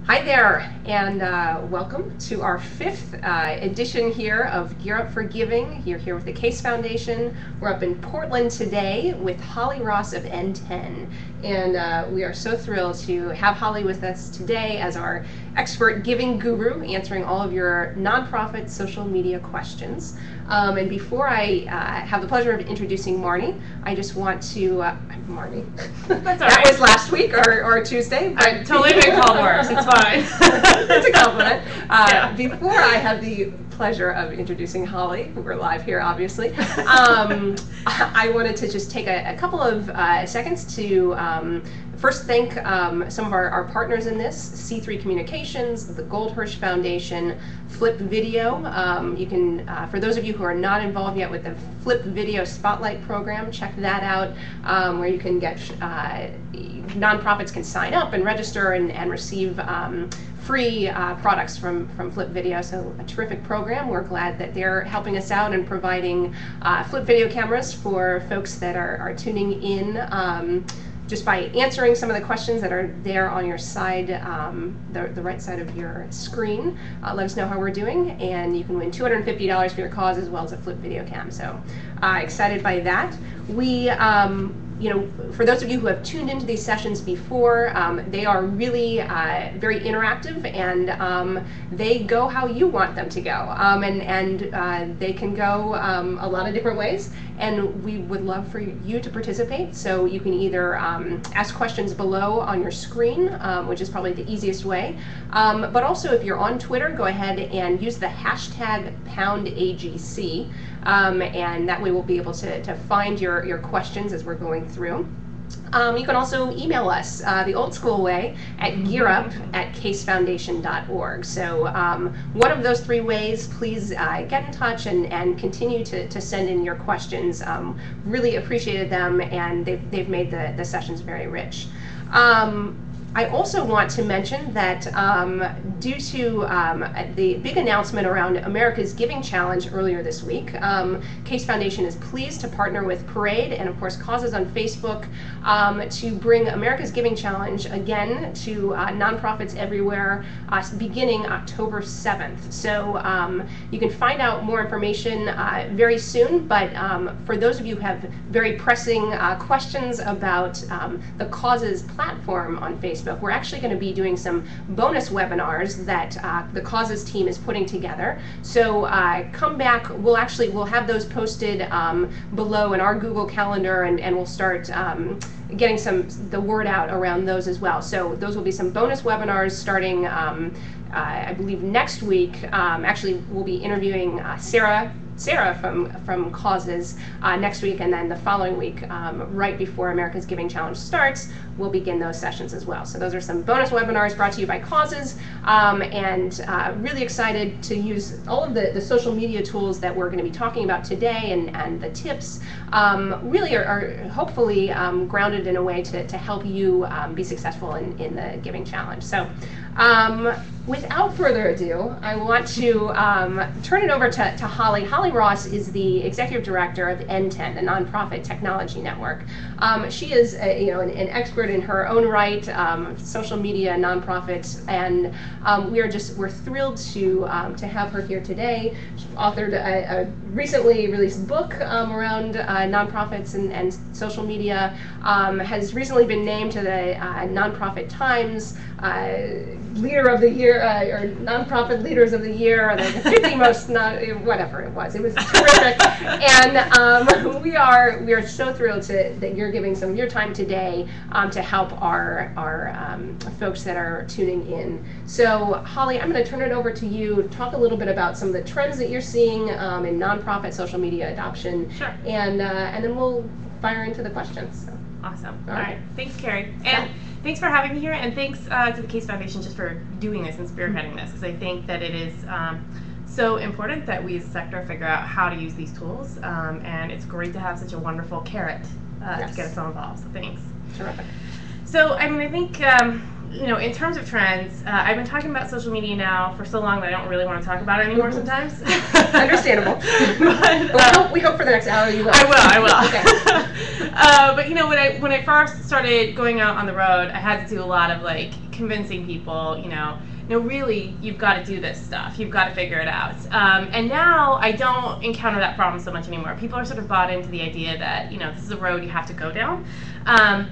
Hi there, and welcome to our fifth edition here of Gear Up for Giving. You're here with the Case Foundation. We're up in Portland today with Holly Ross of N10, and we are so thrilled to have Holly with us today as our expert giving guru, answering all of your nonprofit social media questions. And before I have the pleasure of introducing Marnie, I just want to, Marnie, that's all that right. was last week or Tuesday. But I've totally been called worse, it's fine. That's a compliment. Yeah. Before I have the pleasure of introducing Holly, we're live here obviously, I wanted to just take a couple of seconds to first thank some of our partners in this, C3 Communications, the Goldhirsch Foundation, Flip Video. You can, for those of you who are not involved yet with the Flip Video Spotlight program, check that out, where you can get, nonprofits can sign up and register and receive free products from Flip Video. So a terrific program. We're glad that they're helping us out and providing Flip Video cameras for folks that are tuning in. Just by answering some of the questions that are there on your side, the right side of your screen. Let us know how we're doing, and you can win $250 for your cause as well as a Flip Video cam. So excited by that. We, for those of you who have tuned into these sessions before, they are really very interactive, and they go how you want them to go. And they can go a lot of different ways, and we would love for you to participate. So you can either ask questions below on your screen, which is probably the easiest way, but also if you're on Twitter, go ahead and use the hashtag #AGC. And that way we'll be able to find your questions as we're going through. You can also email us the old school way at gearup@casefoundation.org. So one of those three ways, please get in touch and continue to send in your questions. Really appreciated them, and they've made the sessions very rich. I also want to mention that due to the big announcement around America's Giving Challenge earlier this week, Case Foundation is pleased to partner with Parade and, of course, Causes on Facebook to bring America's Giving Challenge again to nonprofits everywhere beginning October 7th. So you can find out more information very soon, but for those of you who have very pressing questions about the Causes platform on Facebook, we're actually going to be doing some bonus webinars that the Causes team is putting together. So come back. We'll have those posted below in our Google Calendar, and we'll start getting the word out around those as well. So those will be some bonus webinars starting, I believe, next week. Actually, we'll be interviewing Sarah from Causes next week, and then the following week, right before America's Giving Challenge starts, we'll begin those sessions as well. So those are some bonus webinars brought to you by Causes, and really excited to use all of the social media tools that we're going to be talking about today, and the tips really are hopefully grounded in a way to help you be successful in the Giving Challenge. So without further ado, I want to turn it over to Holly. Holly Ross is the executive director of N10, the nonprofit technology network. She is an expert in her own right, social media, nonprofits, and we're thrilled to have her here today. She authored a recently released book around nonprofits and social media. Has recently been named to the Nonprofit Times Leader of the Year, or Nonprofit Leaders of the Year, or the 50 most, whatever it was. It was terrific, and we are so thrilled that you're giving some of your time today to help our folks that are tuning in. So, Holly, I'm going to turn it over to you to talk a little bit about some of the trends that you're seeing in nonprofit social media adoption. Sure. And then we'll fire into the questions. So. Awesome. All right. Thanks, Kari. And thanks for having me here, and thanks to the Case Foundation just for doing this and spearheading this, because I think that it is so important that we as a sector figure out how to use these tools, and it's great to have such a wonderful carrot to get us all involved, so thanks. Terrific. So, I mean, I think in terms of trends, I've been talking about social media now for so long that I don't really want to talk about it anymore sometimes. Understandable. But we hope for the next hour you will. I will. Okay. But when I first started going out on the road, I had to do a lot of like convincing people, no, really, you've got to do this stuff. You've got to figure it out. And now I don't encounter that problem so much anymore. People are sort of bought into the idea that, this is a road you have to go down.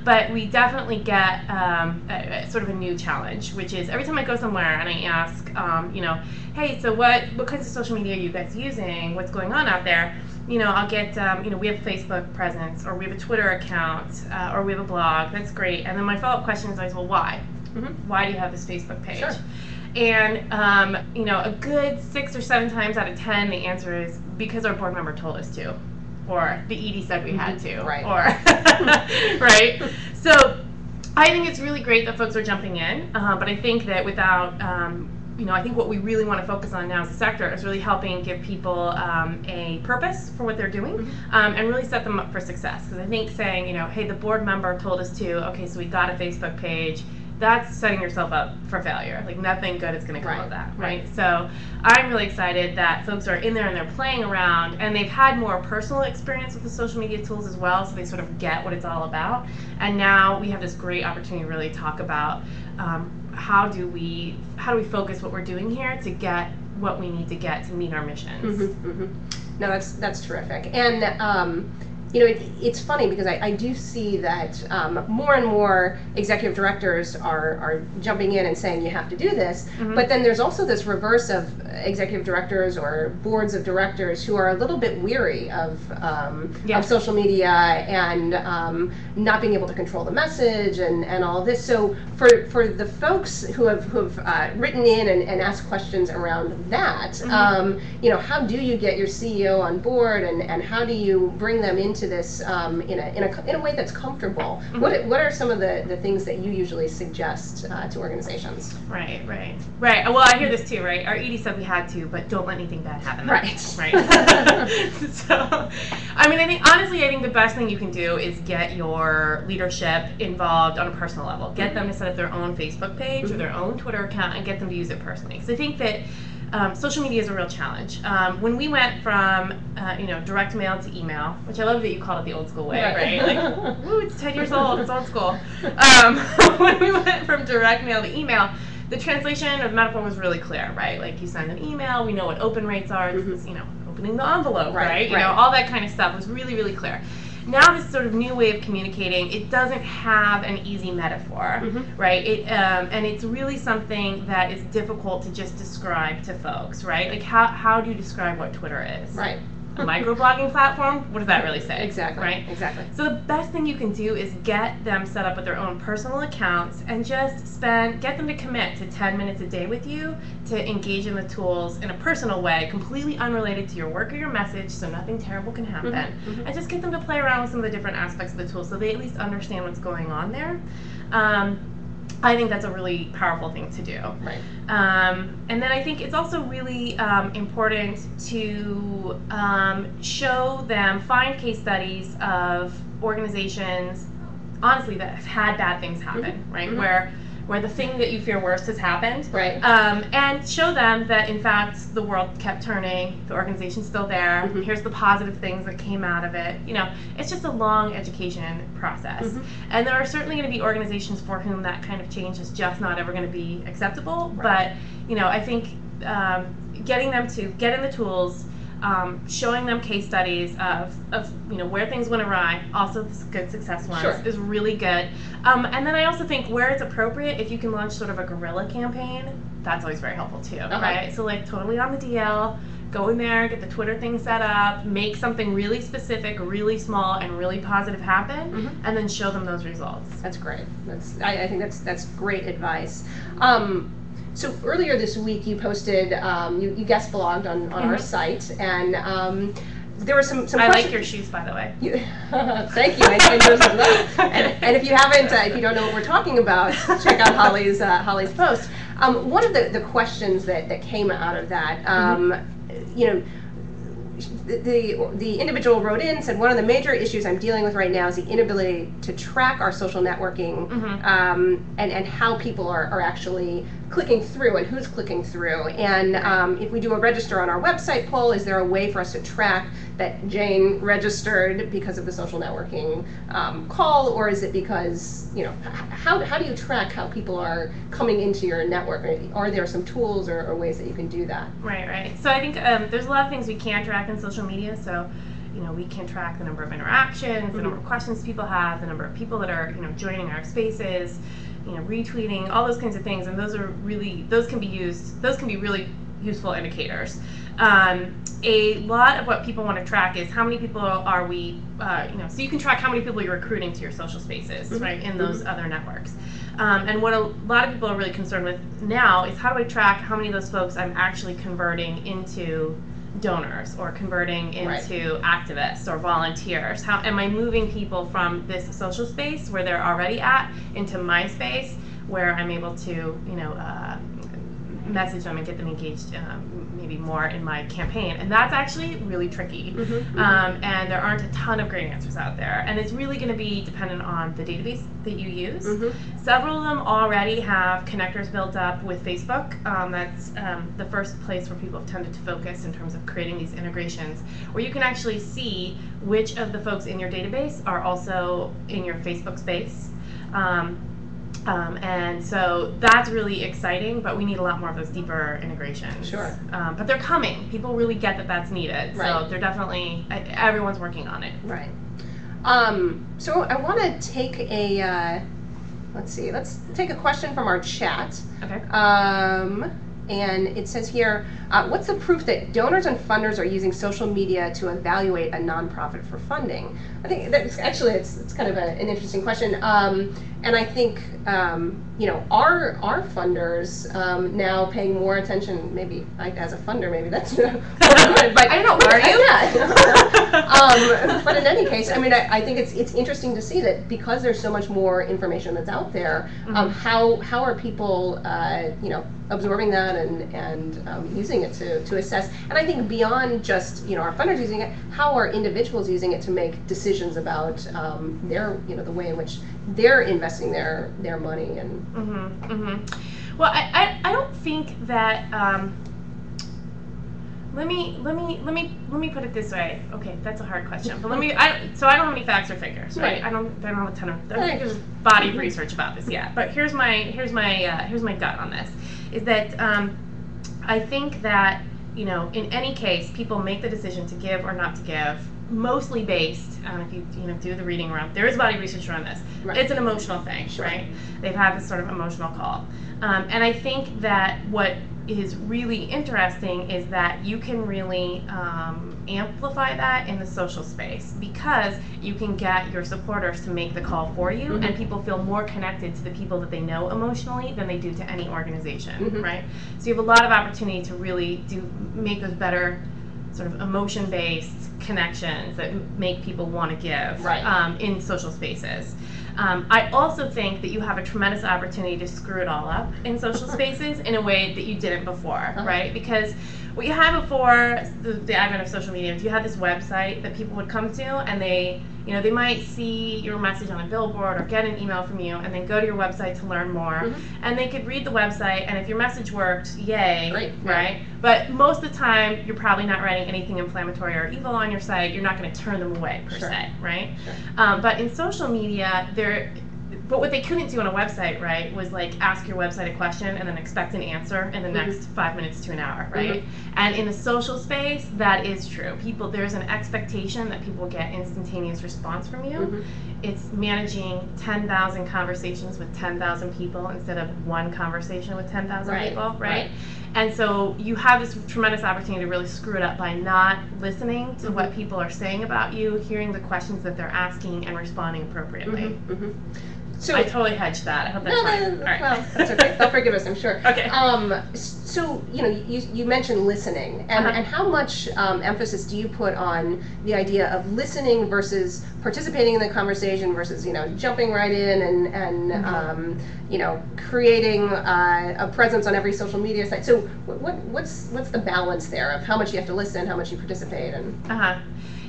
But we definitely get sort of a new challenge, which is every time I go somewhere and I ask, hey, so what kinds of social media are you guys using? What's going on out there? I'll get, we have a Facebook presence, or we have a Twitter account, or we have a blog. That's great. And then my follow-up question is always, well, why? Mm-hmm. Why do you have this Facebook page? Sure. And, a good 6 or 7 times out of 10, the answer is because our board member told us to, or the ED said we had to, right. Or, right? So I think it's really great that folks are jumping in, but I think that without, I think what we really want to focus on now as a sector is really helping give people a purpose for what they're doing, and really set them up for success. Because I think saying, hey, the board member told us to, okay, so we got a Facebook page, that's setting yourself up for failure. Like, nothing good is going to come of that, right? So I'm really excited that folks are in there and they're playing around, and they've had more personal experience with the social media tools as well, so they sort of get what it's all about. And now we have this great opportunity to really talk about how do we focus what we're doing here to get what we need to get to meet our missions. Mm-hmm, mm-hmm. No, that's terrific. And it's funny because I do see that more and more executive directors are jumping in and saying you have to do this, but then there's also this reverse of executive directors or boards of directors who are a little bit weary of social media and not being able to control the message and all of this. So for the folks who have written in and asked questions around that, how do you get your CEO on board, and how do you bring them into this in a way that's comfortable? What are some of the things that you usually suggest to organizations? Right. Well, I hear this too, right? Our ED said we had to, but don't let anything bad happen. Right. So, I think the best thing you can do is get your leadership involved on a personal level. Get them to set up their own Facebook page or their own Twitter account and get them to use it personally. Because I think that social media is a real challenge. When we went from direct mail to email, which I love that you called it the old school way, right? Like, woo, it's 10 years old, it's old school. When we went from direct mail to email, the translation of the metaphor was really clear, right? Like, you send an email, we know what open rates are, this is, opening the envelope, right? All that kind of stuff was really, really clear. Now this sort of new way of communicating, it doesn't have an easy metaphor, right? And it's really something that is difficult to just describe to folks, right? Like, how do you describe what Twitter is? Right. A microblogging platform? What does that really say? Exactly. Right? Exactly. So the best thing you can do is get them set up with their own personal accounts and just get them to commit to 10 minutes a day with you to engage in the tools in a personal way, completely unrelated to your work or your message, so nothing terrible can happen. And just get them to play around with some of the different aspects of the tool so they at least understand what's going on there. I think that's a really powerful thing to do. Right. And then I think it's also really important to show them, find case studies of organizations, honestly, that have had bad things happen, right? Where the thing that you fear worst has happened. Right. And show them that, in fact, the world kept turning, the organization's still there, here's the positive things that came out of it. It's just a long education process. And there are certainly going to be organizations for whom that kind of change is just not ever going to be acceptable. Right. But, I think getting them to get in the tools, showing them case studies of where things went awry, also good success ones, is really good. And then I also think where it's appropriate, if you can launch sort of a guerrilla campaign, that's always very helpful too, right? So like totally on the DL, go in there, get the Twitter thing set up, make something really specific, really small, and really positive happen, and then show them those results. That's great. I think that's great advice. So earlier this week, you posted, you guest blogged on our site, and there were some I like your shoes, by the way. Thank you. I yours as well. And if you haven't, if you don't know what we're talking about, check out Holly's post. One of the questions that came out of that, the individual wrote in, said, one of the major issues I'm dealing with right now is the inability to track our social networking, and how people are actually clicking through and who's clicking through. And if we do a register on our website poll, is there a way for us to track that Jane registered because of the social networking call, or is it because, how do you track how people are coming into your network? Are there some tools or ways that you can do that? Right. So I think there's a lot of things we can track in social media. So, we can track the number of interactions, the number of questions people have, the number of people that are, joining our spaces, retweeting, all those kinds of things. And those can be really useful indicators. A lot of what people want to track is how many people are we, so you can track how many people you're recruiting to your social spaces, right, in those other networks. And what a lot of people are really concerned with now is, how do I track how many of those folks I'm actually converting into donors or converting into activists or volunteers? How am I moving people from this social space where they're already at into my space where I'm able to, message them and get them engaged maybe more in my campaign? And that's actually really tricky. And there aren't a ton of great answers out there. And it's really going to be dependent on the database that you use. Several of them already have connectors built up with Facebook. That's the first place where people have tended to focus in terms of creating these integrations, where you can actually see which of the folks in your database are also in your Facebook space. And so that's really exciting, but we need a lot more of those deeper integrations. Sure. But they're coming. People really get that that's needed. Right. So they're definitely, everyone's working on it. Right. So I want to take let's take a question from our chat. Okay. And it says here, what's the proof that donors and funders are using social media to evaluate a nonprofit for funding? I think that's actually, it's kind of an interesting question. And I think, our funders now paying more attention, maybe as a funder, maybe that's but I don't know, are you? But in any case, I think it's interesting to see that because there's so much more information that's out there, how are people, absorbing that and using it to assess. And I think beyond just our funders using it, how are individuals using it to make decisions about their the way in which they're investing their money and. Well, I don't think that. Let me put it this way. Okay, that's a hard question. But I don't have any facts or figures, right? I don't have a ton of. I don't think there's body of research about this yet. But here's my gut on this, is that I think that in any case, people make the decision to give or not to give, mostly based on, if you do the reading around. There is body research around this. Right. It's an emotional thing, right? They've had this sort of emotional call, and I think that what is really interesting is that you can really amplify that in the social space, because you can get your supporters to make the call for you, and people feel more connected to the people that they know emotionally than they do to any organization, right? So you have a lot of opportunity to really make those better sort of emotion-based connections that make people want to give in social spaces. I also think that you have a tremendous opportunity to screw it all up in social spaces in a way that you didn't before, right? Because what you had before the advent of social media, if you had this website that people would come to, and they might see your message on a billboard or get an email from you and then go to your website to learn more, and they could read the website, and if your message worked, yay, great, right? But most of the time, you're probably not writing anything inflammatory or evil on your site. You're not going to turn them away, per se, right? But in social media, but what they couldn't do on a website, right, was ask your website a question and then expect an answer in the next 5 minutes to an hour, right? And in the social space, that is true. There's an expectation that people get instantaneous response from you. It's managing 10,000 conversations with 10,000 people instead of one conversation with 10,000 people, right? And so you have this tremendous opportunity to really screw it up by not listening to what people are saying about you, hearing the questions that they're asking, and responding appropriately. So I totally hedged that. I hope that's fine. All right. Well, that's okay. They'll forgive us, I'm sure. Okay. So, you mentioned listening, and how much emphasis do you put on the idea of listening versus participating in the conversation versus, jumping right in and creating a presence on every social media site? So, what's the balance there of how much you have to listen, how much you participate, and?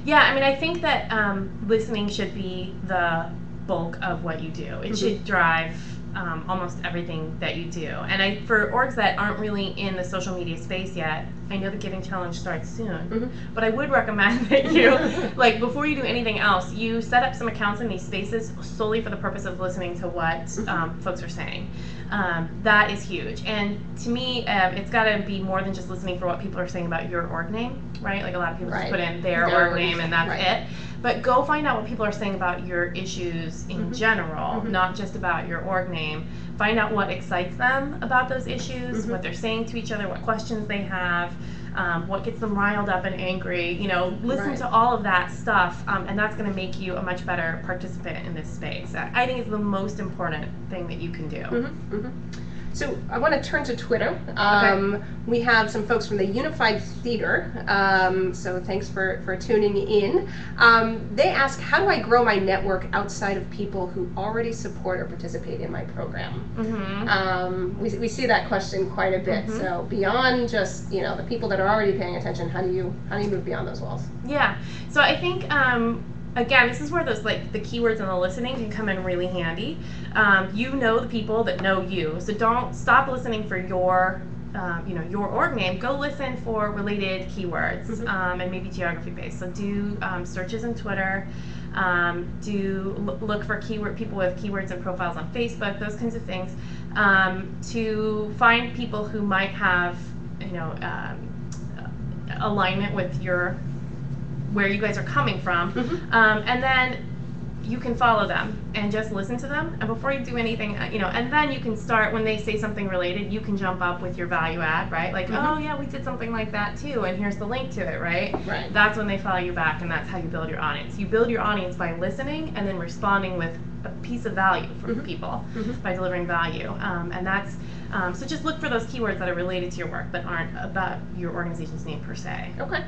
Yeah, I mean, I think that listening should be the bulk of what you do. It should drive almost everything that you do. And for orgs that aren't really in the social media space yet, I know the Giving Challenge starts soon, but I would recommend that you, like, before you do anything else, you set up some accounts in these spaces solely for the purpose of listening to what folks are saying. That is huge. And to me, it's got to be more than just listening for what people are saying about your org name, right? Like, a lot of people just put in their org name and that's it. But go find out what people are saying about your issues in general, not just about your org name. Find out what excites them about those issues, what they're saying to each other, what questions they have, what gets them riled up and angry. Listen to all of that stuff, and that's going to make you a much better participant in this space. I think it's the most important thing that you can do. So I want to turn to Twitter. We have some folks from the Unified Theater, so thanks for tuning in. They ask, how do I grow my network outside of people who already support or participate in my program? We see that question quite a bit. So beyond just the people that are already paying attention, how do you move beyond those walls? Yeah. So I think again, this is where those, like, the keywords and the listening can come in really handy. You know the people that know you, so don't stop listening for your org name. Go listen for related keywords and maybe geography based. So do searches in Twitter. Look for people with keywords and profiles on Facebook. Those kinds of things to find people who might have alignment with where you guys are coming from, and then you can follow them and just listen to them. And before you do anything, and then you can start, when they say something related, you can jump up with your value add, right? Like, oh yeah, we did something like that too, and here's the link to it, right? That's when they follow you back, and that's how you build your audience. You build your audience by listening and then responding with a piece of value from people by delivering value. And that's, so just look for those keywords that are related to your work but aren't about your organization's name per se. Okay.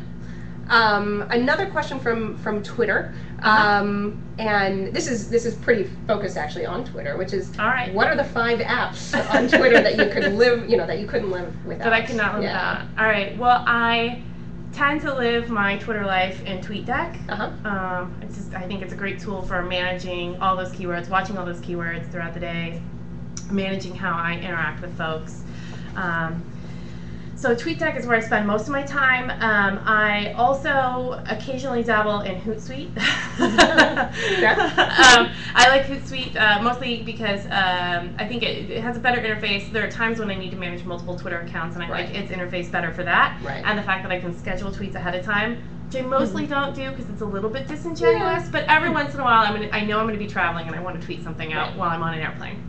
Another question from Twitter, and this is pretty focused actually on Twitter, which is, what are the 5 apps on Twitter that you could live, that you couldn't live without? That I could not live without. All right. Well, I tend to live my Twitter life in TweetDeck. I think it's a great tool for managing all those keywords, watching all those keywords throughout the day, managing how I interact with folks. So TweetDeck is where I spend most of my time. I also occasionally dabble in Hootsuite. I like Hootsuite mostly because I think it has a better interface. There are times when I need to manage multiple Twitter accounts, and I like its interface better for that. And the fact that I can schedule tweets ahead of time, which I mostly don't do because it's a little bit disingenuous. But every once in a while, I know I'm going to be traveling and I want to tweet something out while I'm on an airplane.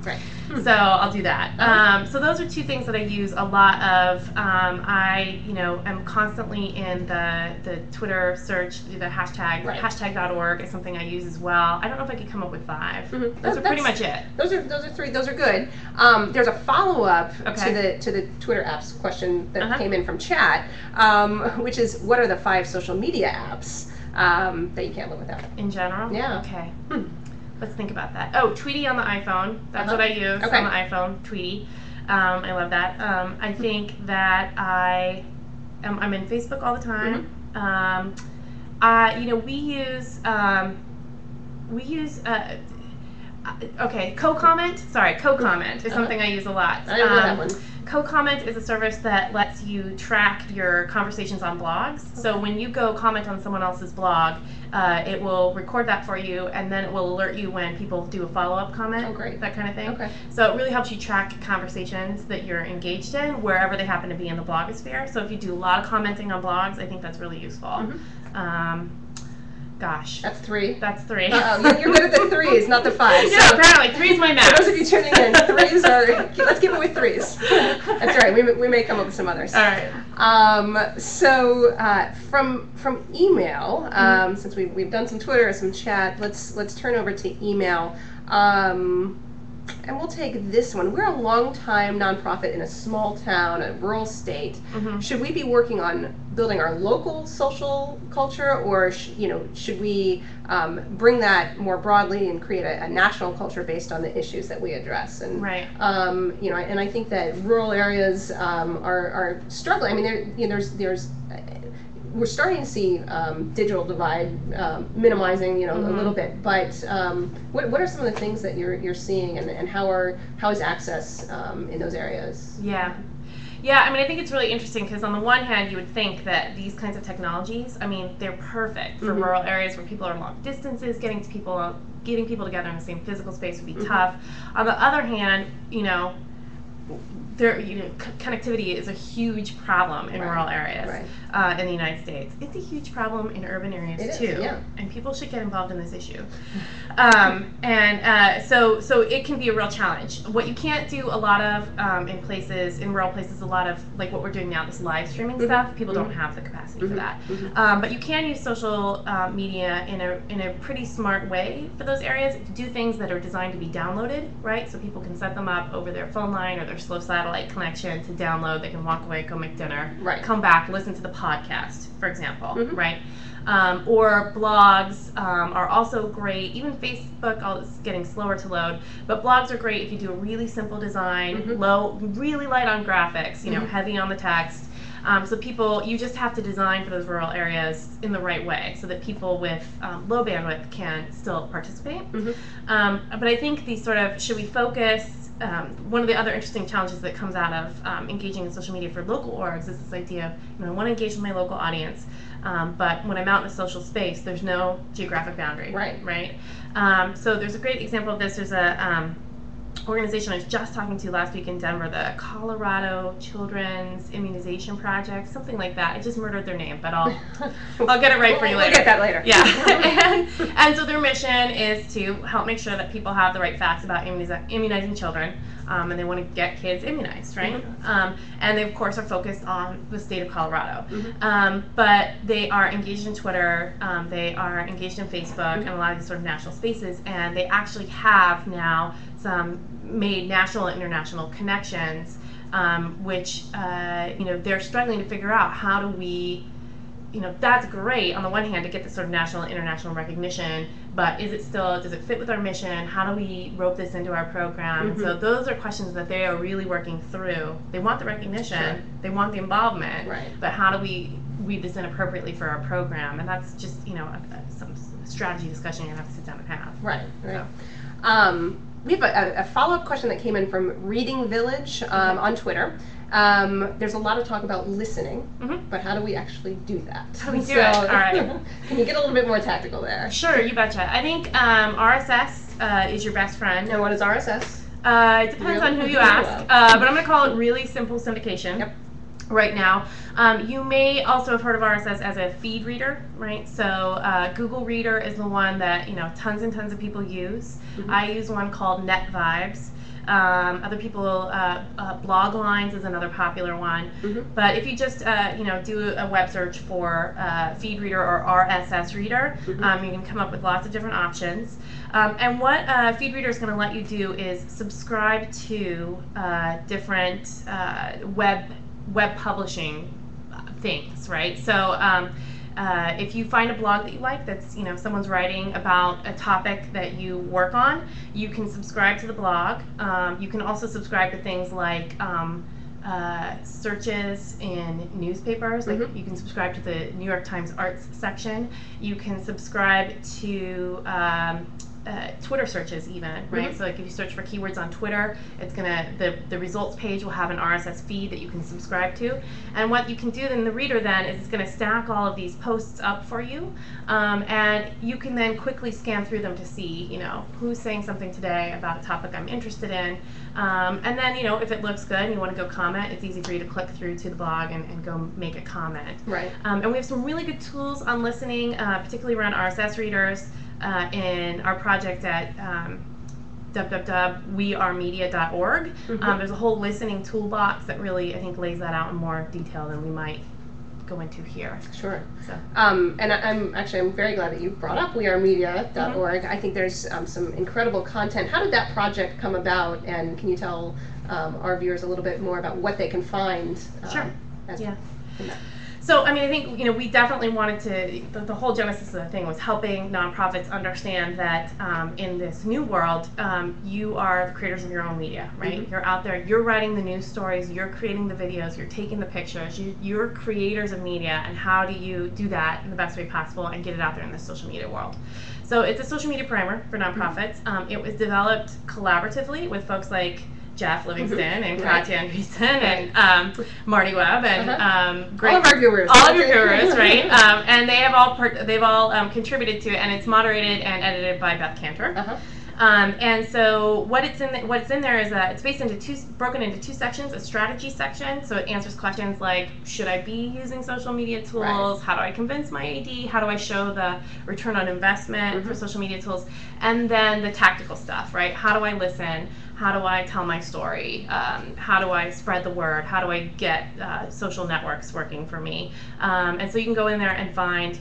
So I'll do that. So those are 2 things that I use a lot of. I am constantly in the Twitter search, the hashtag. Hashtag.org is something I use as well. I don't know if I could come up with 5. Those are pretty much it. Those are 3. Those are good. There's a follow-up to the Twitter apps question that came in from chat, which is, what are the 5 social media apps that you can't live without? In general? Yeah. Okay. Let's think about that. Oh, Tweety on the iPhone. That's what I use on the iPhone. Tweety. I love that. I think that I'm in Facebook all the time. We use co-comment. Sorry, co-comment is something I use a lot. I know that one. Co-comment is a service that lets you track your conversations on blogs. So when you go comment on someone else's blog, it will record that for you, and then it will alert you when people do a follow-up comment. Oh, great. That kind of thing. So it really helps you track conversations that you're engaged in wherever they happen to be in the blogosphere. So if you do a lot of commenting on blogs, I think that's really useful. Gosh. That's 3. That's 3. You're good at the 3s, not the 5s. Yeah, apparently 3 is my max. For those of you tuning in, 3s are. Let's keep it with 3s. That's right. We may come up with some others. All right. So from email, since we've done some Twitter, some chat, let's turn over to email. and we'll take this one. We're a long-time nonprofit in a small town, a rural state. Should we be working on building our local social culture, or should we bring that more broadly and create a national culture based on the issues that we address? And right. And I think that rural areas are struggling. I mean, there's we're starting to see digital divide minimizing, a little bit. But what are some of the things that you're seeing, and how is access in those areas? Yeah. Yeah, I mean, I think it's really interesting because on the one hand, you would think that these kinds of technologies, I mean, they're perfect for rural areas where people are long distances. Getting people together in the same physical space would be tough. On the other hand, connectivity is a huge problem in rural areas in the United States. It's a huge problem in urban areas too, and people should get involved in this issue. So it can be a real challenge. What you can't do a lot of in rural places, a lot of like what we're doing now, this live streaming stuff. People don't have the capacity for that. But you can use social media in a pretty smart way for those areas. Do things that are designed to be downloaded, right? So people can set them up over their phone line or their slow satellite connection to download. They can walk away, go make dinner, come back, listen to the podcast, for example, right? Or blogs are also great. Even Facebook is getting slower to load, but blogs are great if you do a really simple design, really light on graphics, heavy on the text. So you just have to design for those rural areas in the right way so that people with low bandwidth can still participate. But I think should we focus, one of the other interesting challenges that comes out of engaging in social media for local orgs is this idea of, I want to engage with my local audience, but when I'm out in a social space, there's no geographic boundary. Right? So there's a great example of this. There's a organization I was just talking to last week in Denver, the Colorado Children's Immunization Project, something like that. I just murdered their name, but I'll get it right for you later. We'll get that later. Yeah. and so their mission is to help make sure that people have the right facts about immunizing children, and they want to get kids immunized, right? And they, of course, are focused on the state of Colorado. But they are engaged in Twitter, they are engaged in Facebook, and a lot of these sort of national spaces, and they actually have now made national and international connections, which they're struggling to figure out how do we, that's great on the one hand to get this sort of national and international recognition, but does it fit with our mission? How do we rope this into our program? And so those are questions that they are really working through. They want the recognition, they want the involvement, but how do we weave this in appropriately for our program? And that's just some strategy discussion you're gonna have to sit down and have. Right. So. We have a follow-up question that came in from Reading Village on Twitter. There's a lot of talk about listening, but how do we actually do that? How do we do it? All right. Can you get a little bit more tactical there? Sure, you betcha. I think RSS is your best friend. And what is RSS? It depends on who you ask, but I'm going to call it really simple syndication. Right now. You may also have heard of RSS as a feed reader, right? So Google Reader is the one that tons and tons of people use. I use one called NetVibes. Other people, Blog Lines is another popular one. But if you just do a web search for feed reader or RSS reader, you can come up with lots of different options. And what feed reader is going to let you do is subscribe to different web publishing things, right? So if you find a blog that you like that's someone's writing about a topic that you work on, you can subscribe to the blog. You can also subscribe to things like searches in newspapers. Like you can subscribe to the New York Times arts section. You can subscribe to Twitter searches even, right? So like if you search for keywords on Twitter, it's the results page will have an RSS feed that you can subscribe to. And what you can do in the reader then is it's going to stack all of these posts up for you, and you can then quickly scan through them to see, who's saying something today about a topic I'm interested in. And then, if it looks good and you want to go comment, it's easy for you to click through to the blog and go make a comment. Right. And we have some really good tools on listening, particularly around RSS readers. In our project at www.wearemedia.org. There's a whole listening toolbox that really, I think, lays that out in more detail than we might go into here. Sure. So. And I'm very glad that you brought up wearemedia.org. I think there's some incredible content. How did that project come about? And can you tell our viewers a little bit more about what they can find? Sure. Yeah. So, I mean, I think, we definitely wanted to, the whole genesis of the thing was helping nonprofits understand that in this new world, you are the creators of your own media, right? You're out there, you're writing the news stories, you're creating the videos, you're taking the pictures, you're creators of media, and how do you do that in the best way possible and get it out there in the social media world? So it's a social media primer for nonprofits. It was developed collaboratively with folks like Jeff Livingston and Katya Andreessen and Marty Webb and great, all of your viewers, right? And they've all contributed to it, and it's moderated and edited by Beth Cantor. And so what's in there is that it's broken into two sections: a strategy section, so it answers questions like, should I be using social media tools? Right. How do I convince my AD? How do I show the return on investment for social media tools? And then the tactical stuff, right? How do I listen? How do I tell my story? How do I spread the word? How do I get social networks working for me? And so you can go in there and find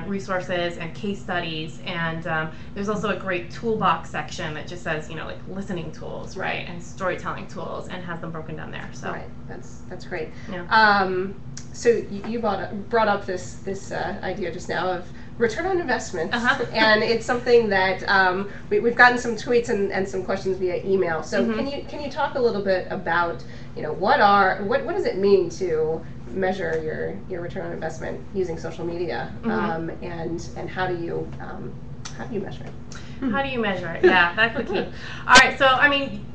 resources and case studies. And there's also a great toolbox section that just says, like listening tools, right? And storytelling tools, and has them broken down there. So right, that's great. Yeah. So you brought up this idea just now of return on investment, and it's something that we've gotten some tweets and some questions via email. So can you talk a little bit about what does it mean to measure your return on investment using social media, and how do you measure it? How do you measure it? Yeah, that's the key. All right, so I mean,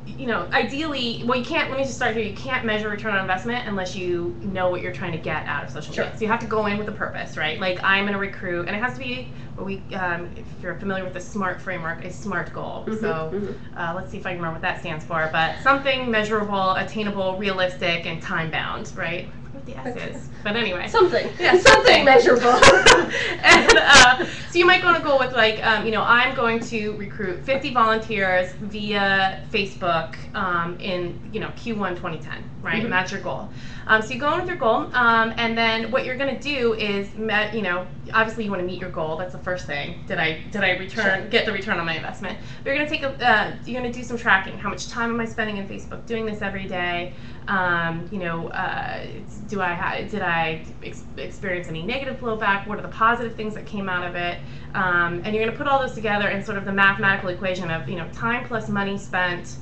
ideally, well, you can't, let me just start here, you can't measure return on investment unless you know what you're trying to get out of social media. So you have to go in with a purpose, right? Like, I'm going to recruit, and it has to be what if you're familiar with the SMART framework, a SMART goal. Let's see if I can remember what that stands for, but something measurable, attainable, realistic, and time-bound, right? The S is, but anyway, something measurable. And so you might want to go with like, I'm going to recruit 50 volunteers via Facebook in Q1 2010, right? And that's your goal. So you go in with your goal, and then what you're going to do is, obviously you want to meet your goal. That's the first thing. Did I get the return on my investment? But you're going to take you're going to do some tracking. How much time am I spending in Facebook? Doing this every day. Did I experience any negative blowback? What are the positive things that came out of it? And you're going to put all those together in sort of the mathematical equation of time plus money spent,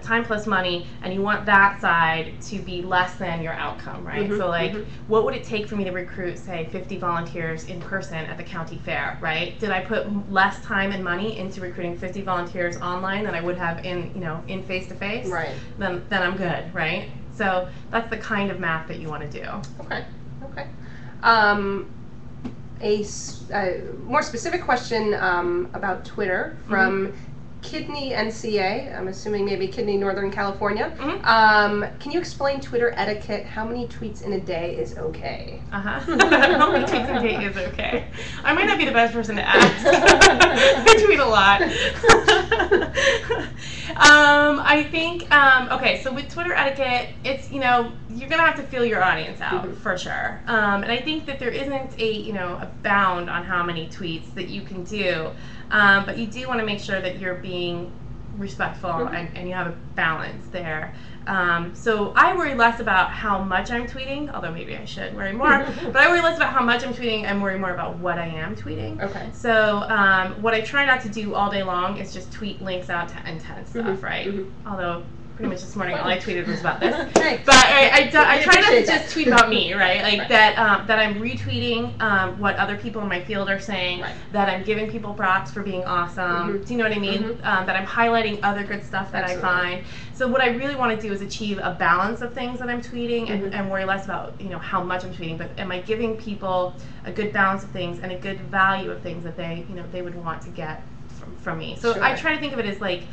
time plus money, and you want that side to be less than your outcome, right? So like, what would it take for me to recruit, say, 50 volunteers in person at the county fair, right? Did I put less time and money into recruiting 50 volunteers online than I would have in face-to-face? Right. Then I'm good, right? So that's the kind of math that you want to do. Okay. A more specific question about Twitter from Kidney NCA, I'm assuming maybe Kidney, Northern California. Can you explain Twitter etiquette? How many tweets in a day is okay? How many tweets in a day is okay? I might not be the best person to ask. I tweet a lot. I think, okay, so with Twitter etiquette, it's, you're going to have to feel your audience out, for sure. And I think that there isn't a bound on how many tweets that you can do. But you do want to make sure that you're being respectful and you have a balance there. So I worry less about how much I'm tweeting, although maybe I should worry more, but I worry less about how much I'm tweeting and worry more about what I am tweeting. Okay. So what I try not to do all day long is just tweet links out to intense stuff, right? Although pretty much this morning all I tweeted was about this. But I try not to just tweet about me, right? Like that I'm retweeting what other people in my field are saying, that I'm giving people props for being awesome. Do you know what I mean? That I'm highlighting other good stuff that I find. So what I really want to do is achieve a balance of things that I'm tweeting and worry less about how much I'm tweeting, but am I giving people a good balance of things and a good value of things that they they would want to get from me. So I try to think of it as like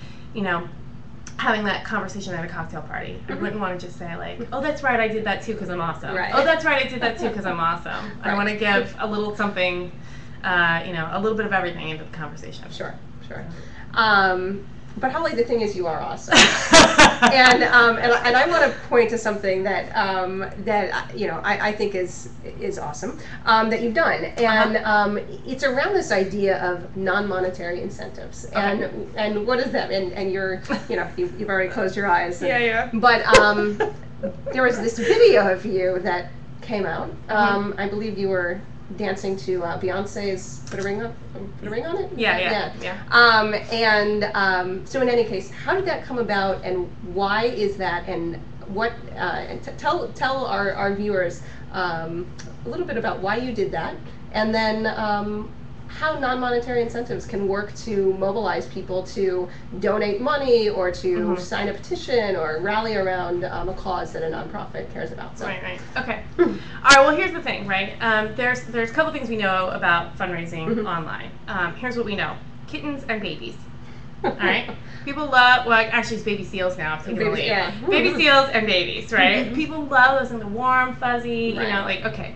having that conversation at a cocktail party. I wouldn't want to just say like, oh, that's right, I did that too because I'm awesome. Oh, that's right, I did that too because I'm awesome. I want to give a little something, a little bit of everything into the conversation. Sure. But Holly, the thing is, you are awesome. And I want to point to something that I think is awesome that you've done, and it's around this idea of non-monetary incentives. And what is that? And you've already closed your eyes. But there was this video of you that came out. I believe you were dancing to Beyonce's "Put a Ring on It." Yeah. So in any case, how did that come about, and why is that, and what? Tell our viewers a little bit about why you did that, and then how non-monetary incentives can work to mobilize people to donate money or to sign a petition or rally around a cause that a nonprofit cares about. So. Right. Okay. All right. Well, here's the thing, right? There's a couple things we know about fundraising online. Here's what we know: kittens and babies. All right. People love. Well, actually, it's baby seals now. I've taken the lead. Yeah. Baby seals and babies, right? People love those, and the warm, fuzzy. Right. Okay.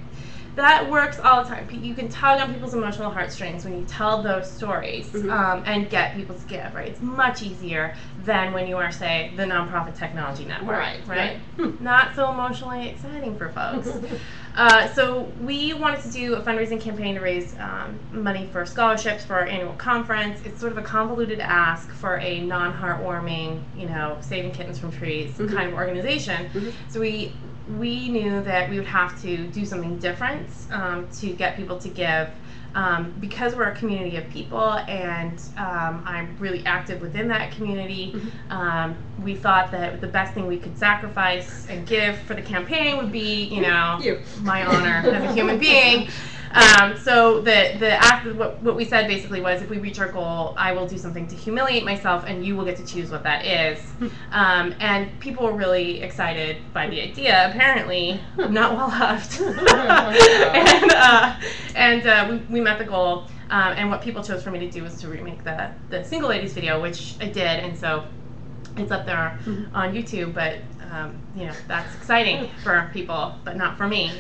That works all the time. You can tug on people's emotional heartstrings when you tell those stories and get people to give, right? It's much easier than when you are, say, the Nonprofit Technology Network, right? Not so emotionally exciting for folks. So we wanted to do a fundraising campaign to raise money for scholarships for our annual conference. It's sort of a convoluted ask for a non-heartwarming, saving kittens from trees kind of organization. So we knew that we would have to do something different to get people to give. Because we're a community of people and I'm really active within that community, we thought that the best thing we could sacrifice and give for the campaign would be, my honor as a human being. So the act, what we said basically was, if we reach our goal, I will do something to humiliate myself, and you will get to choose what that is. And people were really excited by the idea. Apparently, not well loved. And we met the goal. And what people chose for me to do was to remake the Single Ladies video, which I did, and so it's up there on YouTube. But that's exciting for people, but not for me.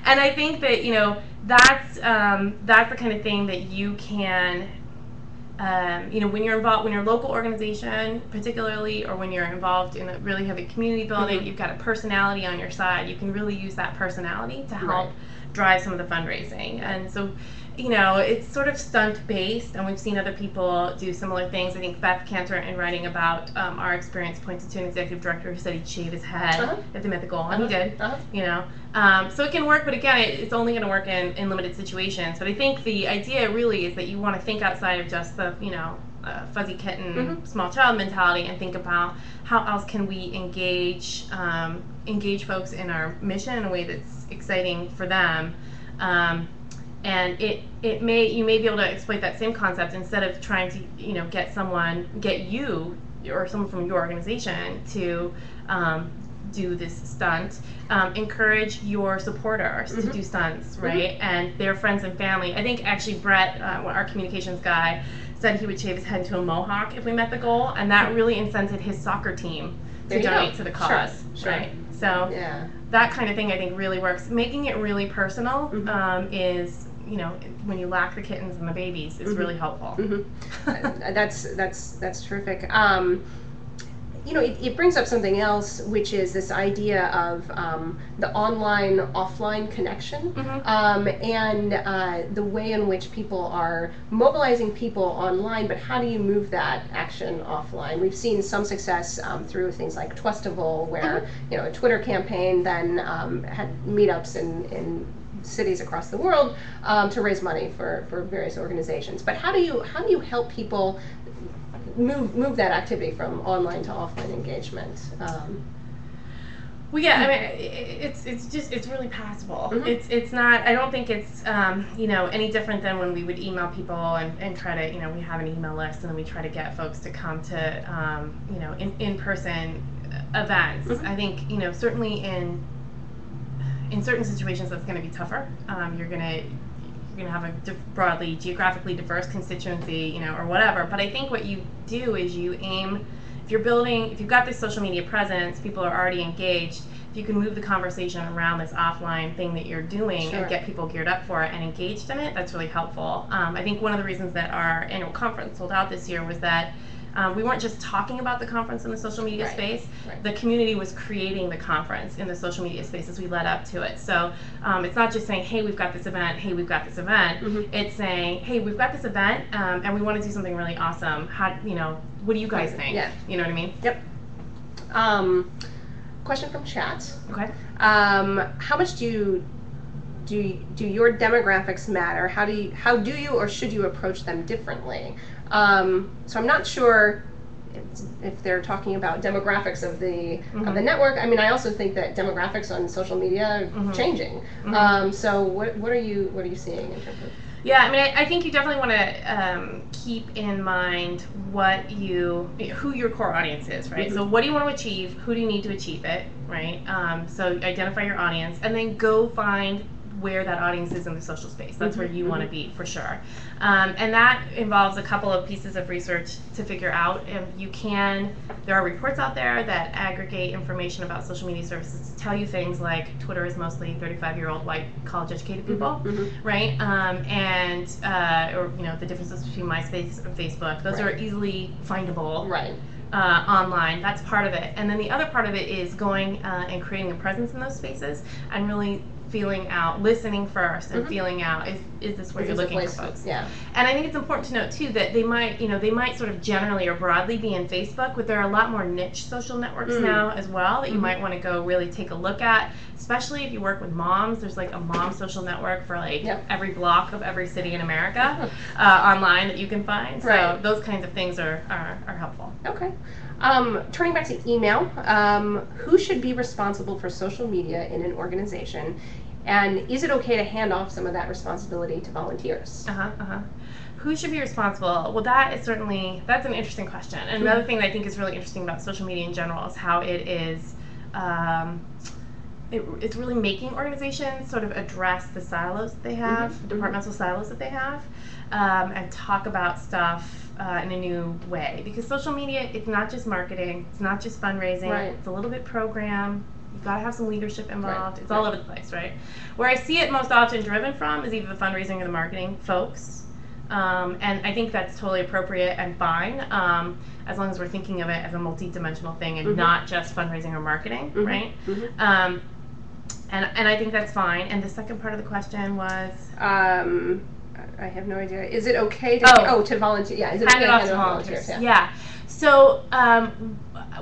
And I think that that's the kind of thing that you can, when you're involved, when you're a local organization, particularly, or when you're involved in a really heavy community building, you've got a personality on your side. You can really use that personality to help drive some of the fundraising. And so, it's sort of stunt-based, and we've seen other people do similar things. I think Beth Cantor, in writing about our experience, pointed to an executive director who said he'd shave his head if they met the goal, and he did. So it can work, but again, it's only going to work in limited situations. But I think the idea really is that you want to think outside of just the, fuzzy kitten, small child mentality, and think about how else can we engage folks in our mission in a way that's exciting for them. And you may be able to exploit that same concept instead of trying to get you or someone from your organization to do this stunt. Encourage your supporters to do stunts, right? And their friends and family. I think actually Brett, our communications guy, said he would shave his head into a mohawk if we met the goal, and that really incented his soccer team to donate to the cause, right? So that kind of thing I think really works. Making it really personal is, when you lack the kittens and the babies, is really helpful. That's terrific. It brings up something else, which is this idea of the online-offline connection, and the way in which people are mobilizing people online, but how do you move that action offline? We've seen some success through things like Twestival, where a Twitter campaign then had meetups in cities across the world to raise money for various organizations. But how do you help people move that activity from online to offline engagement? Well, yeah, I mean, it's really possible. It's not. I don't think it's any different than when we would email people and try to we have an email list, and then we try to get folks to come to in-person events. I think certainly in certain situations that's going to be tougher. You're going to have a broadly geographically diverse constituency, or whatever. But I think what you do is you aim, if you've got this social media presence, people are already engaged, if you can move the conversation around this offline thing that you're doing and get people geared up for it and engaged in it, that's really helpful. I think one of the reasons that our annual conference sold out this year was that we weren't just talking about the conference in the social media space. The community was creating the conference in the social media space as we led up to it. So it's not just saying, hey, we've got this event, hey, we've got this event. It's saying, hey, we've got this event, and we want to do something really awesome. How, you know, what do you guys think? Yeah. You know what I mean? Yep. Question from chat. Okay. How much do your demographics matter? How do you or should you approach them differently? So I'm not sure if they're talking about demographics of the network. I mean, I also think that demographics on social media are changing. So what are you seeing in terms of? Yeah, I mean, I think you definitely want to keep in mind who your core audience is, right? So what do you want to achieve? Who do you need to achieve it, right? So identify your audience, and then go find where that audience is in the social space. That's where you want to be, for sure. And that involves a couple of pieces of research to figure out. There are reports out there that aggregate information about social media services to tell you things like Twitter is mostly 35-year-old white college-educated people, right? Or you know, the differences between MySpace and Facebook. Those are easily findable. Online. That's part of it. And then the other part of it is going and creating a presence in those spaces and really feeling out, listening first, and feeling out, is this where you're looking for folks? Yeah. And I think it's important to note too that they might sort of generally or broadly be in Facebook, but there are a lot more niche social networks now as well that you might want to go really take a look at, especially if you work with moms. There's like a mom social network for like every block of every city in America online that you can find. So those kinds of things are helpful. Okay. Turning back to email, who should be responsible for social media in an organization, and is it okay to hand off some of that responsibility to volunteers? Who should be responsible? Well, that's an interesting question. And another thing that I think is really interesting about social media in general is how it is, it's really making organizations sort of address the silos that they have, departmental silos that they have, and talk about stuff in a new way. Because social media, it's not just marketing, it's not just fundraising, it's a little bit program. You've got to have some leadership involved. It's all over the place, right? Where I see it most often driven from is either the fundraising or the marketing folks. And I think that's totally appropriate and fine, as long as we're thinking of it as a multi-dimensional thing and not just fundraising or marketing, right? And I think that's fine. And the second part of the question was? I have no idea. Is it okay to to volunteer? Yeah, is it okay to hand it off to volunteers? Yeah. So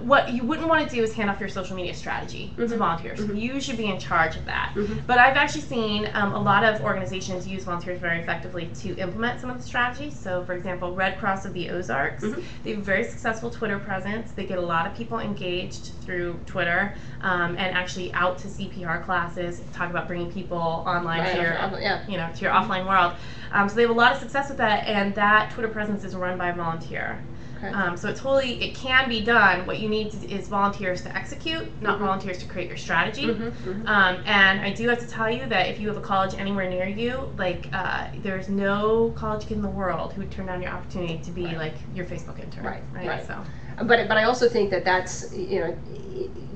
what you wouldn't want to do is hand off your social media strategy to volunteers. You should be in charge of that. But I've actually seen a lot of organizations use volunteers very effectively to implement some of the strategies. So, for example, Red Cross of the Ozarks, they have a very successful Twitter presence. They get a lot of people engaged through Twitter and actually out to CPR classes, talk about bringing people online to your, to your offline world. So they have a lot of success with that, and that Twitter presence is run by a volunteer. So it can be done. What you need is volunteers to execute, not volunteers to create your strategy. And I do have to tell you that if you have a college anywhere near you, like there's no college kid in the world who would turn down your opportunity to be like your Facebook intern. Right. So. But I also think that's, you know,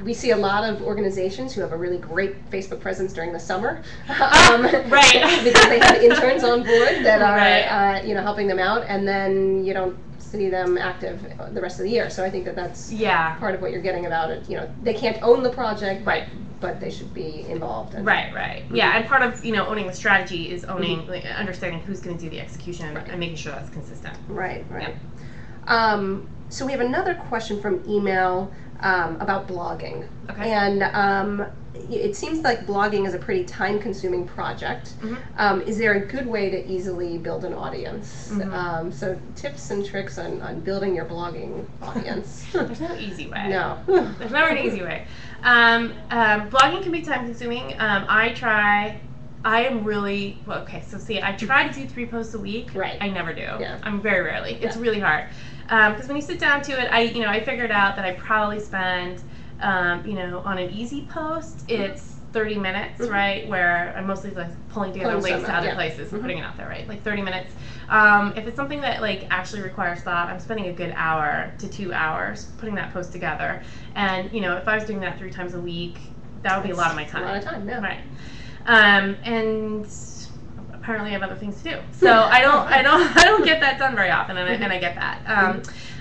we see a lot of organizations who have a really great Facebook presence during the summer, because they have interns on board that are helping them out, and then you don't see them active the rest of the year. So I think that's part of what you're getting about it. You know, they can't own the project, but they should be involved. Yeah, and part of owning the strategy is owning, like, understanding who's going to do the execution and making sure that's consistent. So we have another question from email about blogging. And it seems like blogging is a pretty time-consuming project. Is there a good way to easily build an audience? So tips and tricks on building your blogging audience. There's no easy way. No. There's never an easy way. Blogging can be time-consuming. I try to do 3 posts a week. I never do. I'm very rarely. It's really hard. Because when you sit down to it, I figured out that I probably spend, on an easy post, it's 30 minutes, right? Where I'm mostly like pulling together links to other places and putting it out there, right? Like 30 minutes. If it's something that like actually requires thought, I'm spending a good hour to 2 hours putting that post together. And if I was doing that 3 times a week, that would be a lot of my time. A lot of time, yeah. Right. And apparently I have other things to do, so I don't get that done very often, and I get that.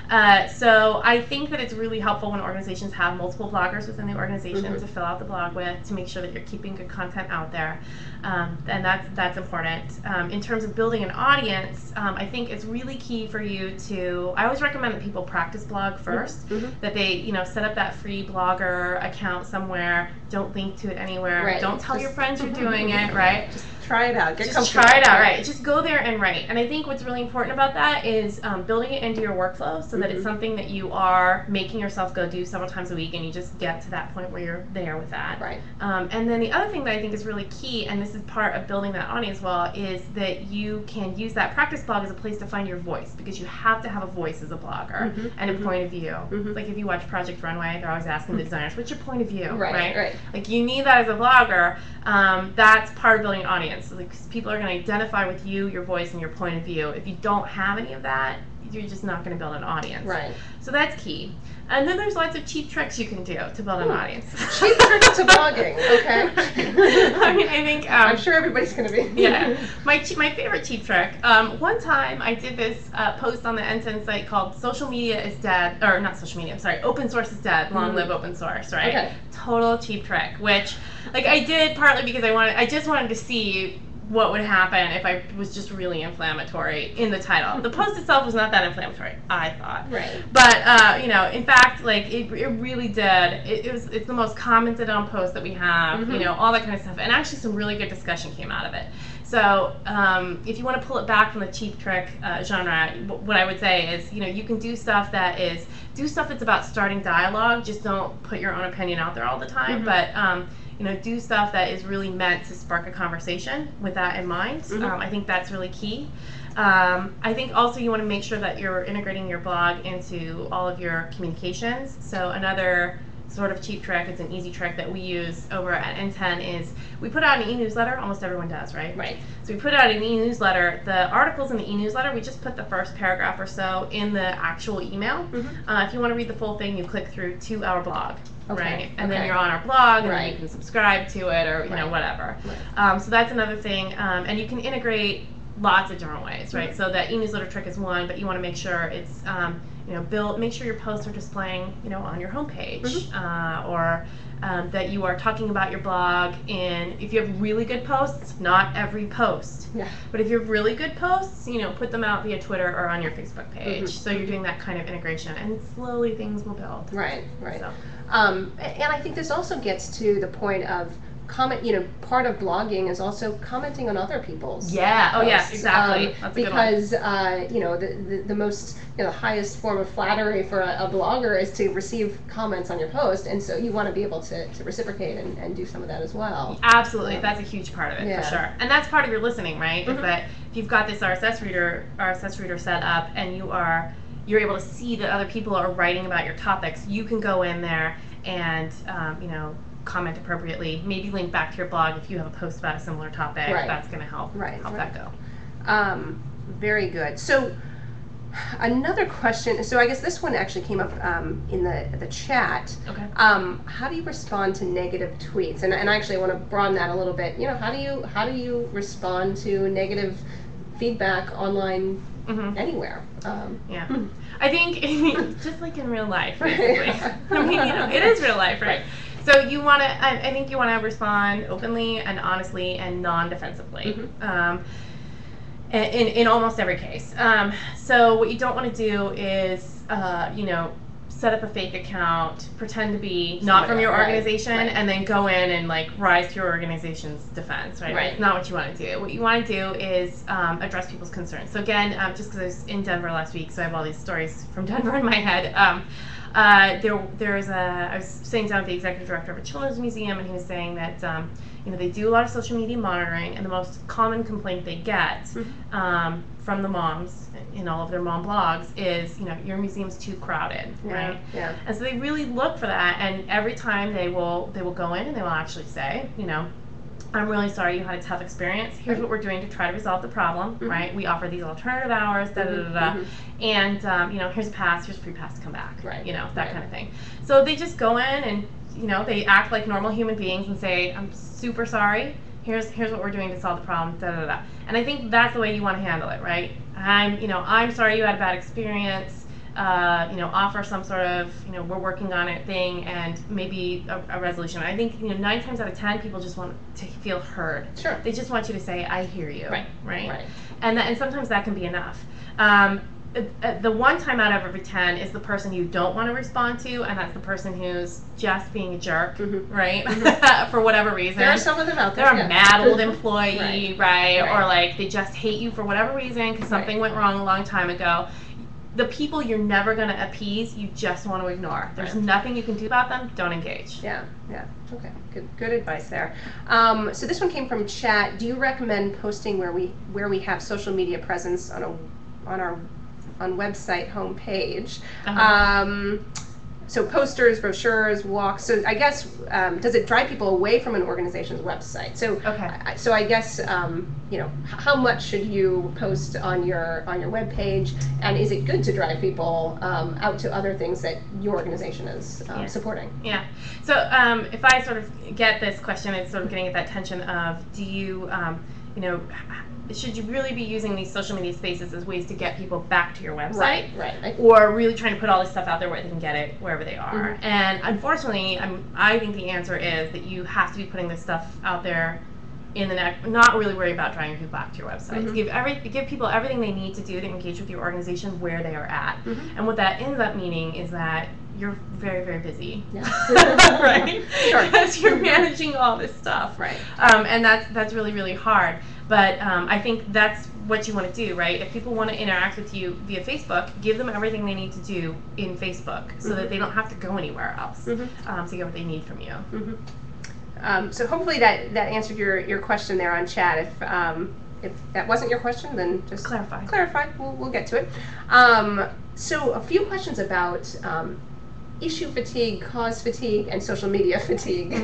So I think that it's really helpful when organizations have multiple bloggers within the organization to fill out the blog with, to make sure that you're keeping good content out there. And that's important. In terms of building an audience, I think it's really key for you to, I always recommend that people practice blog first, that they, set up that free Blogger account somewhere, don't link to it anywhere, don't tell your friends you're doing it, right? Just try it out. Just try it out, right? Just go there and write. And I think what's really important about that is building it into your workflow so that it's something that you are making yourself go do several times a week, and you just get to that point where you're there with that. Right. And then the other thing that I think is really key, and this is part of building that audience well, is that you can use that practice blog as a place to find your voice, because you have to have a voice as a blogger and a point of view. Like if you watch Project Runway, they're always asking the designers, what's your point of view? Right. Like you need that as a blogger. That's part of building an audience. Like, people are going to identify with you, your voice, and your point of view. If you don't have any of that, you're just not going to build an audience. Right. So that's key. And then there's lots of cheap tricks you can do to build an audience. Cheap tricks to blogging, okay? I mean, I think... I'm sure everybody's going to be... Yeah. My favorite cheap trick, one time I did this post on the NTN site called Social Media is Dead, or not social media, I'm sorry, Open Source is Dead, Long Live Open Source, right? Okay. Total cheap trick, which, like, I did partly because I just wanted to see what would happen if I was just really inflammatory in the title. The post itself was not that inflammatory, I thought. Right. But in fact, like it really did. It's the most commented on post that we have. All that kind of stuff, and actually some really good discussion came out of it. So if you want to pull it back from the cheap trick genre, what I would say is, you can do stuff that's about starting dialogue. Just don't put your own opinion out there all the time, but do stuff that is really meant to spark a conversation with that in mind. I think that's really key. I think also you want to make sure that you're integrating your blog into all of your communications. So another sort of cheap trick, it's an easy trick that we use over at N10, is we put out an e-newsletter. Almost everyone does, right? Right. So we put out an e-newsletter. The articles in the e-newsletter, we just put the first paragraph or so in the actual email. If you want to read the full thing, you click through to our blog. Okay. Right, and then you're on our blog, and Right. you can subscribe to it, or whatever. Right. So that's another thing, and you can integrate lots of different ways, right? So that e-newsletter trick is one, but you want to make sure it's make sure your posts are displaying on your homepage, or that you are talking about your blog if you have really good posts, not every post. Yeah. But if you have really good posts, put them out via Twitter or on your Facebook page. So you're doing that kind of integration, and slowly things will build. Right. So. And I think this also gets to the point of comment. Part of blogging is also commenting on other people's posts. Yeah, exactly. That's a because good one. The most the highest form of flattery for a blogger is to receive comments on your post, and so you want to be able to reciprocate and do some of that as well. Absolutely, that's a huge part of it, for sure. And that's part of your listening, right? Is that if you've got this RSS reader set up, and you're able to see that other people are writing about your topics, you can go in there and comment appropriately, maybe link back to your blog if you have a post about a similar topic. That's going to help that go. Very good. So another question, so I guess this one actually came up in the chat. Okay. How do you respond to negative tweets? And actually I want to broaden that a little bit. How do you respond to negative feedback online anywhere? I think just like in real life, basically. I mean, it is real life, right? So I think you want to respond openly and honestly and non-defensively. In almost every case. So what you don't want to do is, set up a fake account, pretend to be not from your organization, and then go in and rise to your organization's defense, right? It's not what you want to do. What you want to do is address people's concerns. So again, just because I was in Denver last week, so I have all these stories from Denver in my head. I was sitting down with the executive director of a children's museum, and he was saying that they do a lot of social media monitoring, and the most common complaint they get from the moms in all of their mom blogs is, your museum's too crowded, right? Yeah. And so they really look for that, and every time they will go in and they will actually say, I'm really sorry you had a tough experience. Here's what we're doing to try to resolve the problem, right? We offer these alternative hours, and here's a pass, here's a free pass to come back, that kind of thing. So they just go in and they act like normal human beings and say, I'm super sorry. Here's what we're doing to solve the problem. And I think that's the way you want to handle it, right? I'm sorry you had a bad experience. offer some sort of, we're working on it thing and maybe a resolution. I think, 9 times out of 10, people just want to feel heard. Sure. They just want you to say, I hear you. Right. And sometimes that can be enough. The one time out of every 10 is the person you don't want to respond to, and that's the person who's just being a jerk, right? For whatever reason. There are some of them out there. They're a mad old employee, right? Right. Or like they just hate you for whatever reason because something went wrong a long time ago. The people you're never going to appease, you just want to ignore. There's nothing you can do about them. Don't engage. Yeah. Okay. Good advice there. So this one came from chat. Do you recommend posting where we have social media presence on our website homepage? So posters, brochures, walks. So I guess does it drive people away from an organization's website? So so I guess how much should you post on your webpage, and is it good to drive people out to other things that your organization is supporting? Yeah. So if I sort of get this question, it's sort of getting at that tension of do you should you really be using these social media spaces as ways to get people back to your website? Right. Or really trying to put all this stuff out there where they can get it wherever they are? And unfortunately, I think the answer is that you have to be putting this stuff out there in the not really worry about driving people back to your website. Give people everything they need to do to engage with your organization where they are at. And what that ends up meaning is that you're very, very busy, right? Because you're managing all this stuff, right? And that's really, really hard. But I think that's what you want to do, right? If people want to interact with you via Facebook, give them everything they need to do in Facebook so that they don't have to go anywhere else to get what they need from you. So hopefully that answered your question there on chat. If that wasn't your question, then just clarify. We'll get to it. So a few questions about issue fatigue, cause fatigue, and social media fatigue.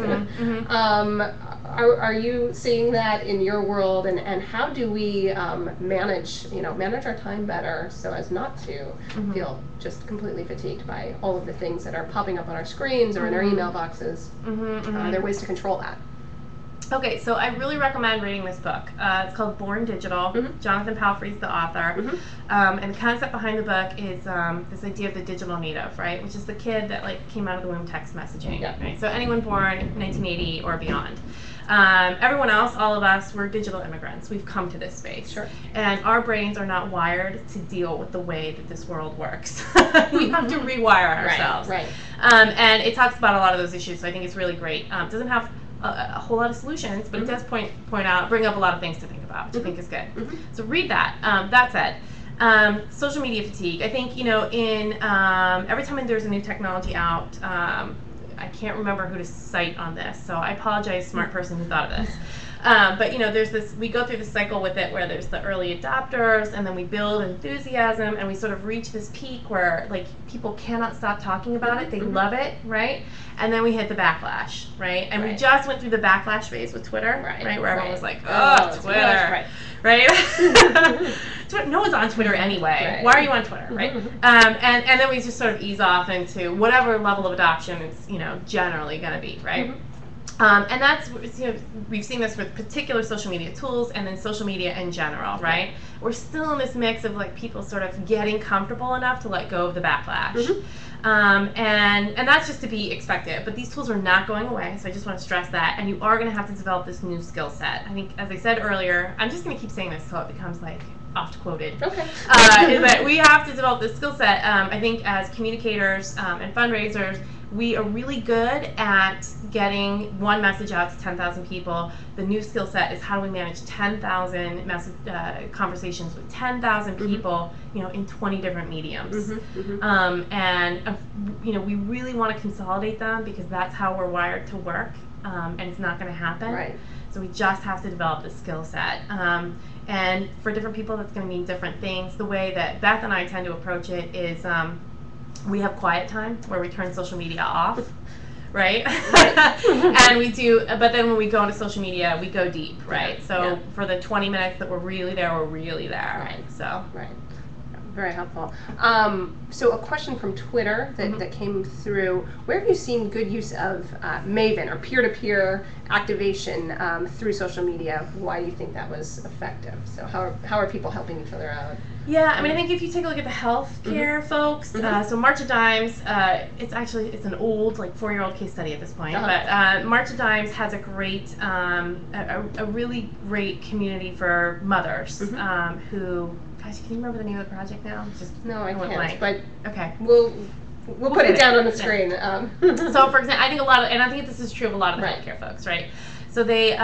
Are you seeing that in your world, and how do we manage our time better so as not to feel just completely fatigued by all of the things that are popping up on our screens or in our email boxes? Are there ways to control that? Okay, so I really recommend reading this book. It's called Born Digital. Jonathan Palfrey's the author. And the concept behind the book is this idea of the digital native, right? Which is the kid that came out of the womb text messaging. Right? So anyone born in 1980 or beyond. Everyone else, all of us, we're digital immigrants. We've come to this space. Sure. And our brains are not wired to deal with the way that this world works. We have to rewire ourselves. Right. And it talks about a lot of those issues, so I think it's really great. It doesn't have a whole lot of solutions, but it does bring up a lot of things to think about, which I think is good. So read that. That said, social media fatigue. I think, in every time there's a new technology out, I can't remember who to cite on this, so I apologize, smart person who thought of this. But there's we go through this cycle with it where there's the early adopters, and then we build enthusiasm, and we sort of reach this peak where people cannot stop talking about it. They love it, right? And then we hit the backlash, right? And we just went through the backlash phase with Twitter, right? Where everyone was like, oh, Twitter, right? No one's on Twitter anyway. Why are you on Twitter, right? And then we just sort of ease off into whatever level of adoption it's generally going to be, right? And that's, we've seen this with particular social media tools and then social media in general, right? We're still in this mix of people sort of getting comfortable enough to let go of the backlash. And that's just to be expected. But these tools are not going away, so I just want to stress that. And you are going to have to develop this new skill set. I think, as I said earlier, I'm just going to keep saying this until it becomes oft-quoted. Okay. Is that we have to develop this skill set. I think as communicators and fundraisers, we are really good at getting one message out to 10,000 people. The new skill set is how do we manage 10,000 conversations with 10,000 people, in 20 different mediums. And we really want to consolidate them because that's how we're wired to work, and it's not going to happen. Right. So we just have to develop this skill set. And for different people, that's going to mean different things. The way that Beth and I tend to approach it is we have quiet time where we turn social media off, right? And we do, but then when we go into social media, we go deep, right? So for the 20 minutes that we're really there, we're really there. Right. So. Right. very helpful. So a question from Twitter that came through: where have you seen good use of Maven or peer-to-peer activation through social media? Why do you think that was effective? So how are people helping each other out? Yeah, I mean, I think if you take a look at the healthcare folks, so March of Dimes, it's an old, like 4-year-old case study at this point, but March of Dimes has a great, a really great community for mothers who, gosh, can you remember the name of the project now? No, I can't, blank. but okay. We'll put it down on the screen. So, for example, I think and I think this is true of a lot of the healthcare folks, right? So they,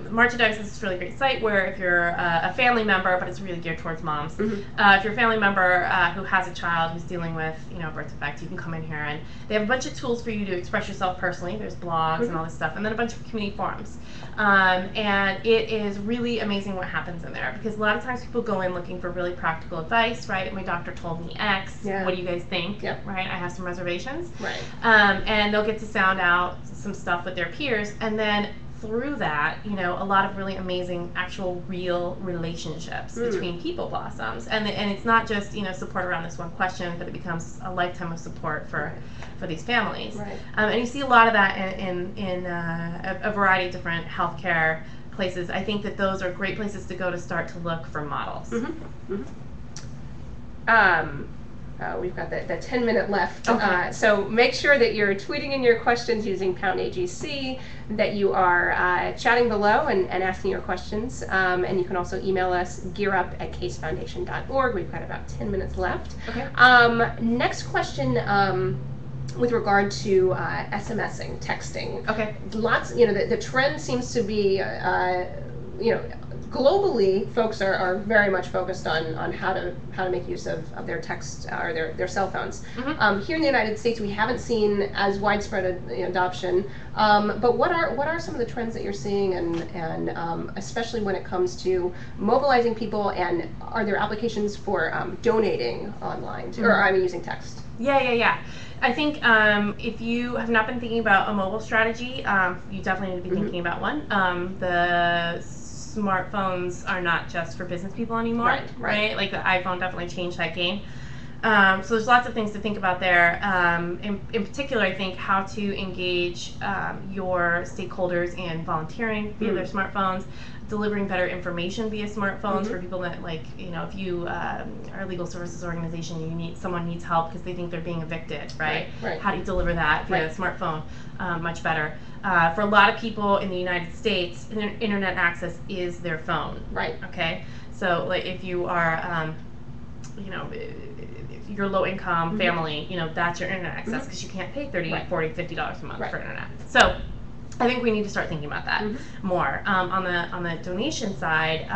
March of Dimes is this really great site where if you're a family member, but it's really geared towards moms. If you're a family member who has a child who's dealing with, birth defect, you can come in here and they have a bunch of tools for you to express yourself personally. There's blogs and all this stuff, and then a bunch of community forums. And it is really amazing what happens in there, because a lot of times people go in looking for really practical advice, right? My doctor told me X. Yeah. What do you guys think? Yep. Right? I have some reservations. Right. And they'll get to sound out some stuff with their peers, and then through that, a lot of really amazing, actual, real relationships between people blossoms, and it's not just support around this one question, but it becomes a lifetime of support for these families. Right. And you see a lot of that in a variety of different healthcare places. I think that those are great places to go to start to look for models. We've got the 10-minute left. Okay. So make sure that you're tweeting in your questions using #AGC, that you are chatting below and asking your questions. And you can also email us, gearup@casefoundation.org. We've got about 10 minutes left. Okay. Next question with regard to SMSing, texting. Okay. Lots, the trend seems to be, globally, folks are very much focused on how to make use of their text or their cell phones. Here in the United States, we haven't seen as widespread adoption. But what are some of the trends that you're seeing, and especially when it comes to mobilizing people, and are there applications for donating online or using text? Yeah. I think if you have not been thinking about a mobile strategy, you definitely need to be thinking about one. The smartphones are not just for business people anymore, right? Like the iPhone definitely changed that game. So there's lots of things to think about there. In particular, I think how to engage your stakeholders in volunteering via their smartphones, delivering better information via smartphones for people that, if you are a legal services organization, someone needs help because they think they're being evicted, right? How do you deliver that via a smartphone much better? For a lot of people in the United States, internet access is their phone. Right. Okay. So, if you are, if you're low income family, that's your internet access, because you can't pay $30, $40, $50 a month for internet. So, I think we need to start thinking about that more. On the donation side,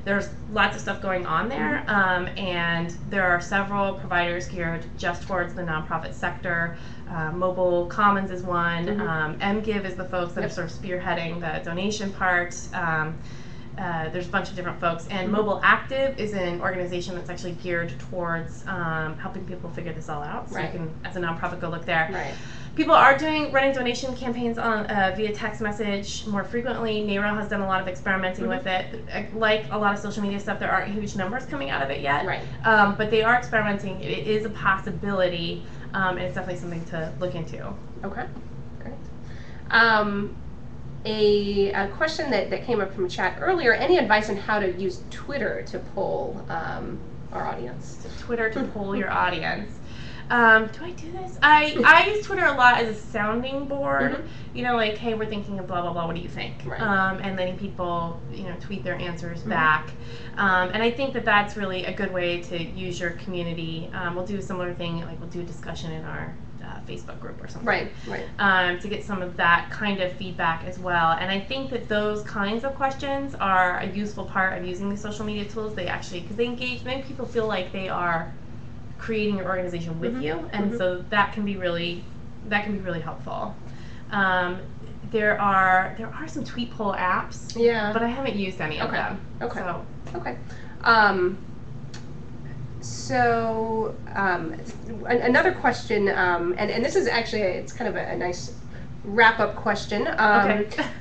there's lots of stuff going on there, and there are several providers geared just towards the nonprofit sector. Mobile Commons is one. MGive is the folks that are sort of spearheading the donation part. There's a bunch of different folks, and Mobile Active is an organization that's actually geared towards helping people figure this all out. So you can, as a nonprofit, go look there. People are running donation campaigns on via text message more frequently. NARO has done a lot of experimenting with it. Like a lot of social media stuff, there aren't huge numbers coming out of it yet. But they are experimenting. It is a possibility, and it's definitely something to look into. Okay, great. A question that came up from chat earlier: any advice on how to use Twitter to poll our audience? Twitter to poll your audience. Do I do this? I use Twitter a lot as a sounding board. Hey, we're thinking of blah blah blah. What do you think? And letting people, tweet their answers back. And I think that that's really a good way to use your community. We'll do a similar thing, we'll do a discussion in our Facebook group or something. To get some of that kind of feedback as well. And I think that those kinds of questions are a useful part of using the social media tools. Because they engage, many people feel like they are creating your organization with you, and so that can be really helpful. There are some tweet poll apps, but I haven't used any of them. So another question, and this is actually it's kind of a nice wrap-up question.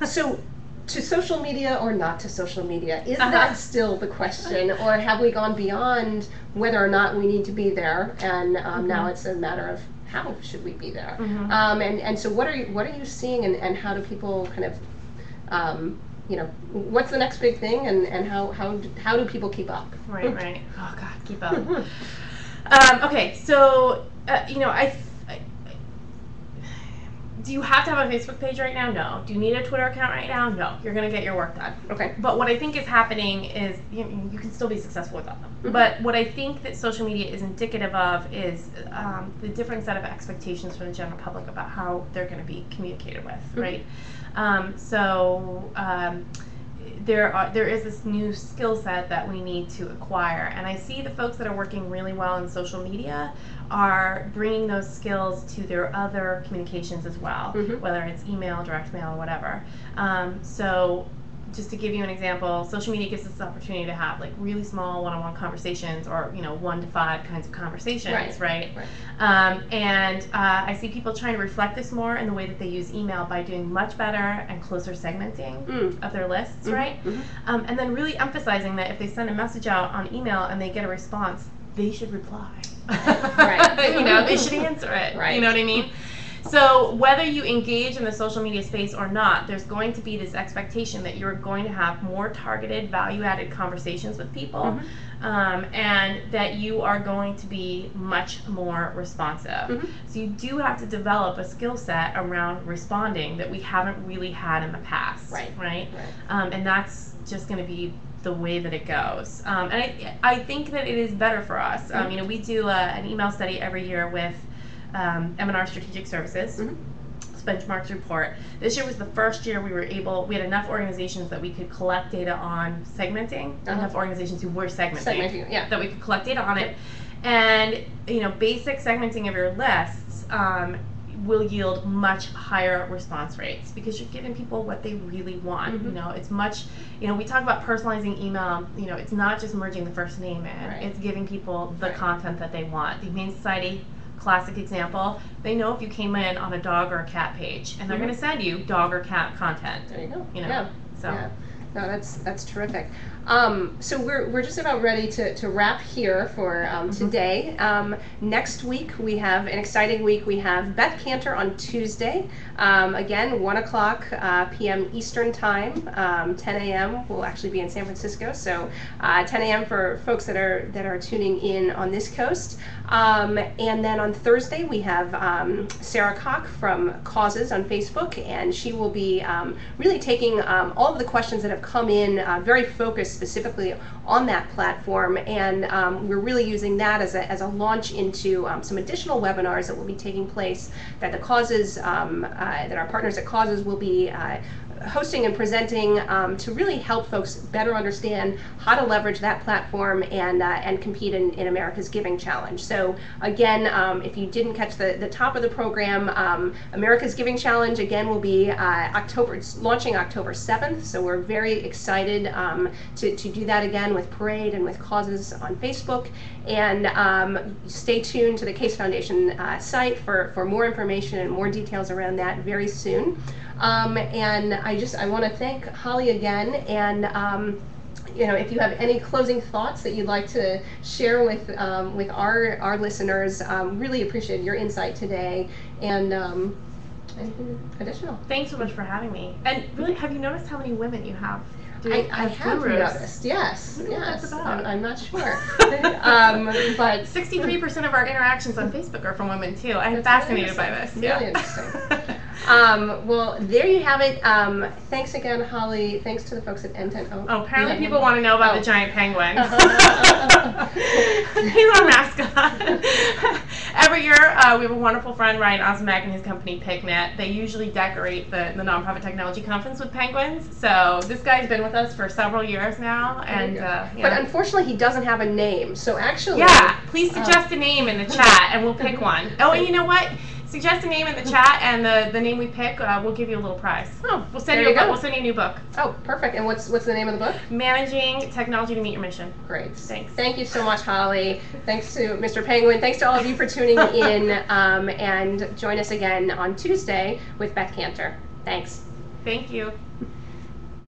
So to social media or not to social media? Is that still the question, or have we gone beyond whether or not we need to be there, and now it's a matter of how should we be there? And so what are you seeing, and how do people kind of what's the next big thing, and how do people keep up? Right. Oh God, keep up. Okay, so do you have to have a Facebook page right now? No. Do you need a Twitter account right now? No. You're going to get your work done. Okay. But what I think is happening is you can still be successful without them. But what I think that social media is indicative of is the different set of expectations from the general public about how they're going to be communicated with, right? There is this new skill set that we need to acquire, and I see the folks that are working really well in social media are bringing those skills to their other communications as well, whether it's email, direct mail, or whatever. So just to give you an example, social media gives us the opportunity to have like really small one-on-one conversations, or 1 to 5 kinds of conversations, right? And I see people trying to reflect this more in the way that they use email by doing much better and closer segmenting of their lists, right? And then really emphasizing that if they send a message out on email and they get a response, they should reply. They should answer it. You know what I mean? So whether you engage in the social media space or not, there's going to be this expectation that you're going to have more targeted, value-added conversations with people, and that you are going to be much more responsive. So you do have to develop a skill set around responding that we haven't really had in the past, right? And that's just going to be the way that it goes. And I think that it is better for us. We do an email study every year with M&R Strategic Services, benchmarks report. This year was the first year we had enough organizations that we could collect data on segmenting, enough organizations who were segmenting that we could collect data on it. And basic segmenting of your lists will yield much higher response rates because you're giving people what they really want. It's much, we talk about personalizing email, it's not just merging the first name in, it's giving people the content that they want. The Humane Society, classic example, they know if you came in on a dog or a cat page, and they're going to send you dog or cat content. There you go. So. No, that's terrific. So we're just about ready to wrap here for today. Next week we have an exciting week. We have Beth Cantor on Tuesday. Again, 1 o'clock p.m. Eastern Time, 10 a.m. We'll actually be in San Francisco, so 10 a.m. for folks that are tuning in on this coast. And then on Thursday we have Sarah Koch from Causes on Facebook, and she will be really taking all of the questions that have come in, very focused specifically on that platform, and we're really using that as a launch into some additional webinars that will be taking place that the Causes, that our partners at Causes will be hosting and presenting to really help folks better understand how to leverage that platform and compete in America's Giving Challenge. So again, if you didn't catch the top of the program, America's Giving Challenge again will be launching October 7th. So we're very excited to do that again with Parade and with Causes on Facebook. And stay tuned to the Case Foundation site for more information and more details around that very soon. And I want to thank Holly again, and if you have any closing thoughts that you'd like to share with our listeners, really appreciate your insight today, and anything additional. Thanks so much for having me. And really, have you noticed how many women you have? I have noticed, yes. That's about? I'm not sure. But 63% of our interactions on Facebook are from women too. I'm fascinated by this. Really interesting. Well, there you have it. Thanks again, Holly. Thanks to the folks at N10. Apparently people want to know about the giant penguin. He's our mascot. Every year, we have a wonderful friend, Ryan Osmak, and his company, PicNet. They usually decorate the Nonprofit Technology Conference with penguins. So this guy's been with us for several years now. And But unfortunately, he doesn't have a name. So actually... Yeah, please suggest a name in the chat, and we'll pick one. Oh, and you know what? Suggest a name in the chat, and the name we pick, we'll give you a little prize. Oh, we'll send you a book. We'll send you a new book. Oh, perfect. And what's the name of the book? Managing Technology to Meet Your Mission. Great. Thanks. Thank you so much, Holly. Thanks to Mr. Penguin. Thanks to all of you for tuning in, and join us again on Tuesday with Beth Cantor. Thanks. Thank you.